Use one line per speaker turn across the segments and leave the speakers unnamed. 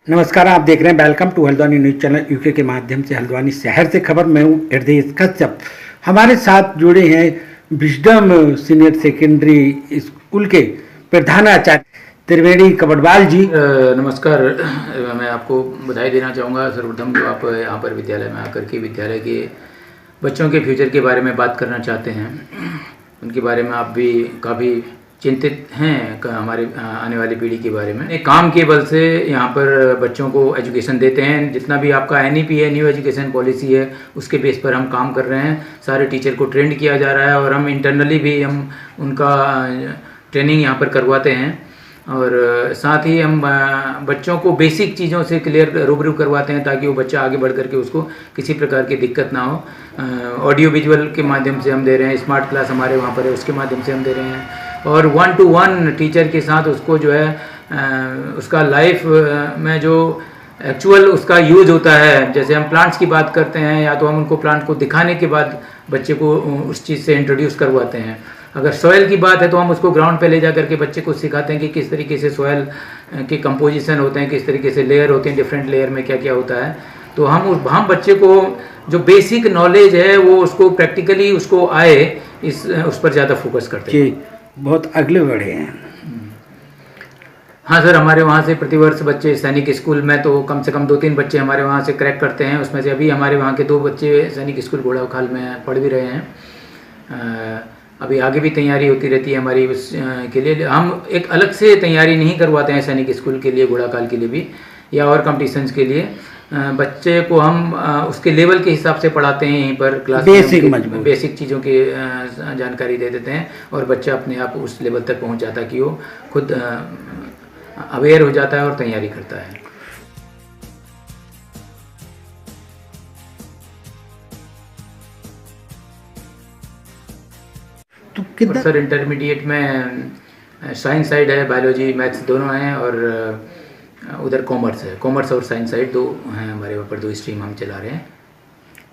नमस्कार, आप देख रहे हैं welcome to Haldwani news channel UK के माध्यम से हल्द्वानी शहर से खबर। मैं हूं हृदय कश्यप। हमारे साथ जुड़े हैं विजडम सीनियर सेकेंडरी स्कूल के प्रधानाचार्य त्रिवेणी कबडवाल जी।
नमस्कार। मैं आपको बधाई देना चाहूँगा सर्वप्रथम जो आप यहाँ पर विद्यालय में आकर के विद्यालय के बच्चों के फ्यूचर के बारे में बात करना चाहते हैं। उनके बारे में आप भी काफ़ी चिंतित हैं हमारे आने वाली पीढ़ी के बारे में। एक काम के बल से यहाँ पर बच्चों को एजुकेशन देते हैं। जितना भी आपका NEP है, न्यू एजुकेशन पॉलिसी है, उसके बेस पर हम काम कर रहे हैं। सारे टीचर को ट्रेंड किया जा रहा है और हम इंटरनली भी हम उनका ट्रेनिंग यहाँ पर करवाते हैं। और साथ ही हम बच्चों को बेसिक चीज़ों से क्लियर रूबरू करवाते हैं ताकि वो बच्चा आगे बढ़ करके उसको किसी प्रकार की दिक्कत ना हो। ऑडियो विजुअल के माध्यम से हम दे रहे हैं, स्मार्ट क्लास हमारे वहाँ पर है, उसके माध्यम से हम दे रहे हैं। और 1-to-1 टीचर के साथ उसको जो है उसका लाइफ में जो एक्चुअल उसका यूज होता है, जैसे हम प्लांट्स की बात करते हैं या तो हम उनको प्लांट को दिखाने के बाद बच्चे को उस चीज़ से इंट्रोड्यूस करवाते हैं। अगर सॉयल की बात है तो हम उसको ग्राउंड पे ले जा करके बच्चे को सिखाते हैं कि किस तरीके से सॉयल के कंपोजिशन होते हैं, किस तरीके से लेयर होते हैं, डिफरेंट लेयर में क्या क्या होता है। तो हम बच्चे को जो बेसिक नॉलेज है वो उसको प्रैक्टिकली उसको आए, उस पर ज़्यादा फोकस करते हैं।
बहुत अगले बढ़े हैं।
हाँ सर, हमारे वहाँ से प्रतिवर्ष बच्चे सैनिक स्कूल में तो कम से कम 2-3 बच्चे हमारे वहाँ से क्रैक करते हैं। उसमें से अभी हमारे वहाँ के 2 बच्चे सैनिक स्कूल घोड़ाखाल में पढ़ भी रहे हैं। अभी आगे भी तैयारी होती रहती है हमारी उस के लिए। हम एक अलग से तैयारी नहीं करवाते हैं सैनिक स्कूल के लिए, घोड़ाखाल के लिए भी या और कॉम्पिटिशन्स के लिए। बच्चे को हम उसके लेवल के हिसाब से पढ़ाते हैं यहीं पर क्लास में, बेसिक चीज़ों की जानकारी दे देते हैं और बच्चा अपने आप उस लेवल तक पहुंच जाता है कि वो खुद अवेयर हो जाता है और तैयारी करता है।
तो कितना
सर इंटरमीडिएट में साइंस साइड है, बायोलॉजी मैथ्स दोनों हैं और उधर कॉमर्स है। कॉमर्स और साइंस साइड 2 हैं हमारे वहाँ पर, 2 स्ट्रीम हम चला रहे हैं।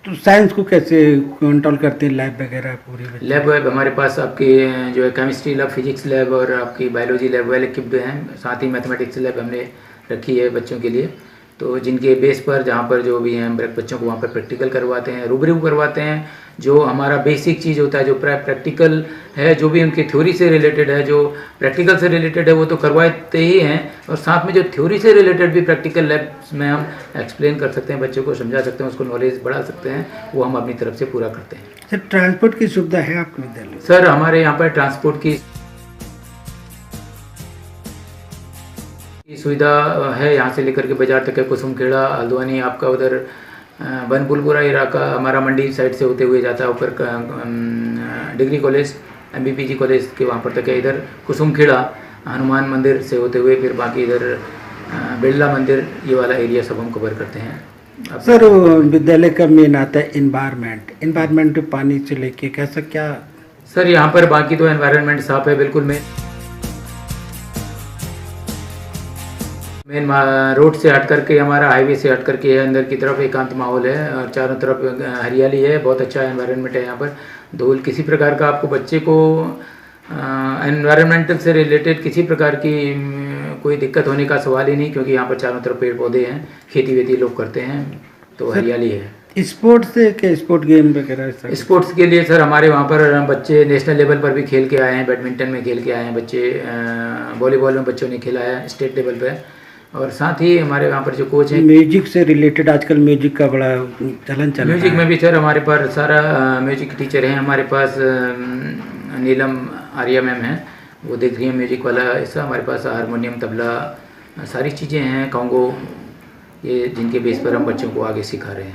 तो साइंस को कैसे कंट्रोल करते हैं? लैब वगैरह पूरी
लैब वेब हमारे पास आपकी जो है केमिस्ट्री लैब, फिजिक्स लैब और आपकी बायोलॉजी लैब वेल इक्विप्ड हैं। साथ ही मैथमेटिक्स लैब हमने रखी है बच्चों के लिए। तो जिनके बेस पर जहाँ पर जो भी हैं बच्चों को वहाँ पर प्रैक्टिकल करवाते हैं, रूबरू करवाते हैं। जो हमारा बेसिक चीज़ होता है, जो प्रैक्टिकल है, जो भी उनकी थ्योरी से रिलेटेड है, जो प्रैक्टिकल से रिलेटेड है, वो तो करवाते ही हैं। और साथ में जो थ्योरी से रिलेटेड भी प्रैक्टिकल लैब्स में हम एक्सप्लेन कर सकते हैं, बच्चों को समझा सकते हैं, उसको नॉलेज बढ़ा सकते हैं, वो हम अपनी तरफ से पूरा करते हैं।
सर ट्रांसपोर्ट की सुविधा है आपके विद्यालय?
सर हमारे यहाँ पर ट्रांसपोर्ट की सुविधा है। यहाँ से लेकर के बाजार तक है, कुसुमखेड़ा, हल्द्वानी, आपका उधर बनपुलपुरा इलाका हमारा मंडी साइड से होते हुए जाता है, ऊपर डिग्री कॉलेज, MBPG कॉलेज के वहाँ पर तक है। इधर कुसुमखेड़ा हनुमान मंदिर से होते हुए फिर बाकी इधर बिरला मंदिर, ये वाला एरिया सब हम कवर करते हैं।
सर विद्यालय का मेन आता है इन्वायरमेंट पानी से लेके कैसा क्या?
सर यहाँ पर बाकी तो एनवायरनमेंट साफ है बिल्कुल। मेन रोड से हट करके, हमारा हाईवे से हट करके है, अंदर की तरफ एकांत माहौल है और चारों तरफ हरियाली है। बहुत अच्छा एनवायरनमेंट है यहाँ पर। धूल किसी प्रकार का आपको बच्चे को एनवायरनमेंट से रिलेटेड किसी प्रकार की कोई दिक्कत होने का सवाल ही नहीं, क्योंकि यहाँ पर चारों तरफ पेड़ पौधे हैं, खेती वेती लोग करते हैं, तो हरियाली है।
स्पोर्ट्स से क्या, स्पोर्ट गेम वगैरह?
स्पोर्ट्स के लिए सर हमारे वहाँ पर बच्चे नेशनल लेवल पर भी खेल के आए हैं, बैडमिंटन में खेल के आए हैं बच्चे, वॉलीबॉल में बच्चों ने खेला है स्टेट लेवल पर। और साथ ही हमारे वहाँ पर जो कोच हैं,
म्यूजिक से रिलेटेड आजकल म्यूजिक का बड़ा चलन चल रहा है।
म्यूजिक में भी सर हमारे पास सारा म्यूजिक टीचर हैं। हमारे पास नीलम आर्या मैम हैं, वो देख रही है म्यूजिक वाला हिस्सा। हमारे पास हारमोनियम, तबला, सारी चीज़ें हैं, कॉन्गो, ये जिनके बेस पर हम बच्चों को आगे सिखा रहे हैं।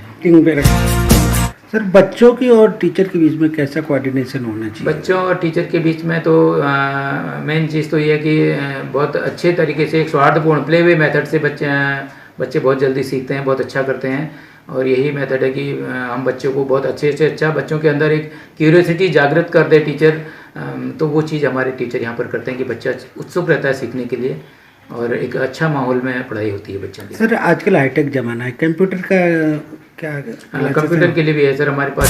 सर बच्चों की और टीचर के बीच में कैसा कोऑर्डिनेशन होना चाहिए?
बच्चों और टीचर के बीच में तो मेन चीज़ तो ये है कि बहुत अच्छे तरीके से एक सौहार्दपूर्ण प्ले वे मेथड से बच्चे बहुत जल्दी सीखते हैं, बहुत अच्छा करते हैं। और यही मेथड है कि हम बच्चों को बहुत अच्छे से अच्छा, बच्चों के अंदर एक क्यूरियोसिटी जागृत कर दे टीचर, तो वो चीज़ हमारे टीचर यहाँ पर करते हैं कि बच्चा उत्सुक रहता है सीखने के लिए और एक अच्छा माहौल में पढ़ाई होती है बच्चों की।
सर आजकल हाईटेक ज़माना है, कंप्यूटर का क्या?
कंप्यूटर के लिए भी है सर हमारे पास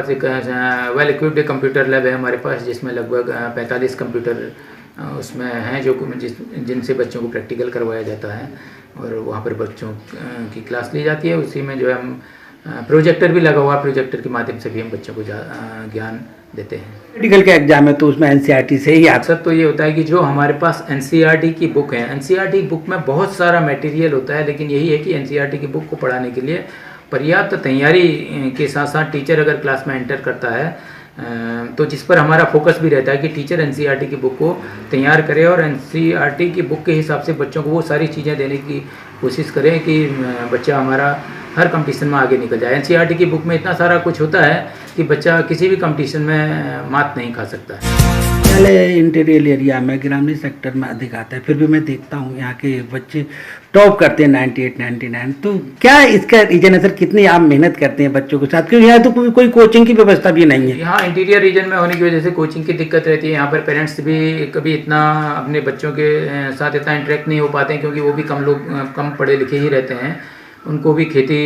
एक वेल इक्विप्ड कंप्यूटर लैब है हमारे पास, जिसमें लगभग 45 कंप्यूटर उसमें हैं जो जिनसे बच्चों को प्रैक्टिकल करवाया जाता है और वहाँ पर बच्चों की क्लास ली जाती है। उसी में जो है हम प्रोजेक्टर भी लगा हुआ है, प्रोजेक्टर के माध्यम से भी हम बच्चों को ज्ञान देते हैं।
मेडिकल का एग्जाम है तो उसमें एनसीईआरटी से ही
मकसद तो ये होता है कि जो हमारे पास एनसीईआरटी की बुक है, एनसीईआरटी बुक में बहुत सारा मटेरियल होता है, लेकिन यही है कि एनसीईआरटी की बुक को पढ़ाने के लिए पर्याप्त तैयारी के साथ साथ टीचर अगर क्लास में एंटर करता है तो जिस पर हमारा फोकस भी रहता है कि टीचर एनसीईआरटी की बुक को तैयार करे और एनसीईआरटी की बुक के हिसाब से बच्चों को वो सारी चीज़ें देने की कोशिश करें कि बच्चा हमारा हर कंपटीशन में आगे निकल जाए। एनसीईआरटी की बुक में इतना सारा कुछ होता है कि बच्चा किसी भी कंपटीशन में मात नहीं खा सकता है।
पहले इंटीरियर एरिया में ग्रामीण सेक्टर में अधिक आता है, फिर भी मैं देखता हूँ यहाँ के बच्चे टॉप करते हैं 98 99। तो क्या इसका रीजन है सर, कितनी आप मेहनत करते हैं बच्चों के साथ, क्योंकि यहाँ तो कोई कोचिंग की व्यवस्था भी नहीं है।
यहाँ इंटीरियर रीजन में होने की वजह से कोचिंग की दिक्कत रहती है। यहाँ पर पेरेंट्स भी कभी इतना अपने बच्चों के साथ इतना इंटरेक्ट नहीं हो पाते हैं, क्योंकि वो भी कम पढ़े लिखे ही रहते हैं। उनको भी खेती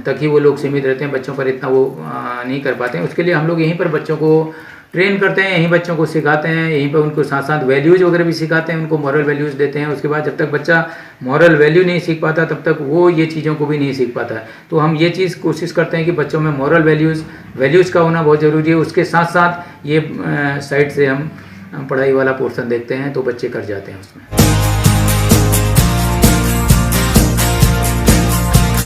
तक ही वो लोग सीमित रहते हैं, बच्चों पर इतना वो नहीं कर पाते हैं। उसके लिए हम लोग यहीं पर बच्चों को ट्रेन करते हैं, यहीं बच्चों को सिखाते हैं, यहीं पर उनको साथ साथ वैल्यूज़ वगैरह भी सिखाते हैं, उनको मॉरल वैल्यूज़ देते हैं। उसके बाद जब तक बच्चा मॉरल वैल्यू नहीं सीख पाता तब तक वो ये चीज़ों को भी नहीं सीख पाता है। तो हम ये चीज़ कोशिश करते हैं कि बच्चों में मॉरल वैल्यूज़ का होना बहुत ज़रूरी है। उसके साथ साथ ये साइड से हम पढ़ाई वाला पोर्शन देखते हैं तो बच्चे कर जाते हैं उसमें।